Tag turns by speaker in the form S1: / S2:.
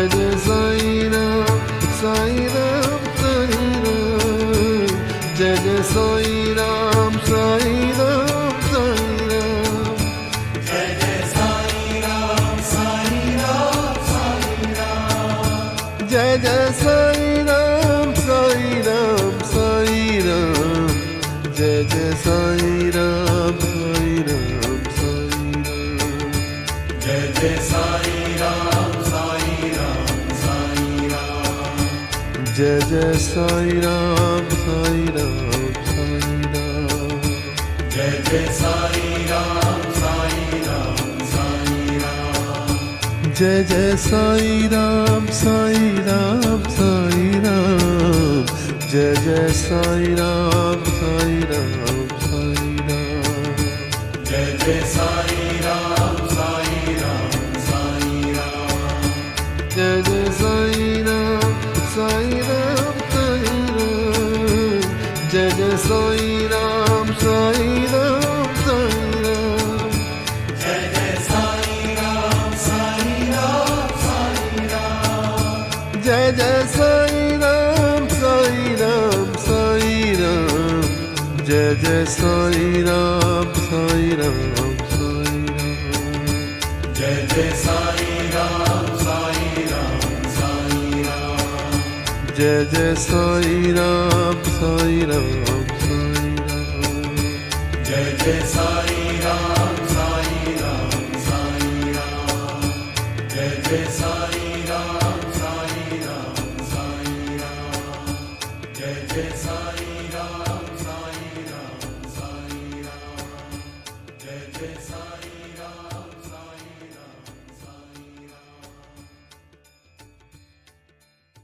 S1: Jai Jai Sai Ram Sai Ram Sai Ram, Jai Jai Sai Ram Sai Ram Sai Ram,
S2: Jai Jai Sai Ram Sai Ram Sai Ram,
S1: Jai Jai Sai Ram Sai Ram Sai Ram, Jai Jai Sai Ram Sai Ram Sai Ram,
S2: Jai Jai Sai Ram Sai Ram Sai Ram,
S1: Jai Jai Sai Ram Sai Ram Sai Ram,
S2: Jai Jai Sai Ram Sai Ram Sai Ram,
S1: Jai Jai Sai Ram Sai Ram Sai Ram, Jai Jai Sai Ram Sai Ram Sai Ram,
S2: Jai Jai Sai Ram Sai Ram Sai Ram,
S1: Jai Jai Sai Ram Sai Ram Sai Ram, Jai Jai Sai Ram Sai Ram Sai Ram,
S2: Jai Jai Sai Ram Sai Ram Sai Ram,
S1: Jai Jai Sai Ram Sai Ram Sai Ram, Jai Jai Sai Ram Sai Ram Sai Ram,
S2: Jai Jai Sai Ram Sai Ram Sai Ram,
S1: Jai Jai Sai Ram Sai Ram Sai Ram,
S2: Jai Jai Sai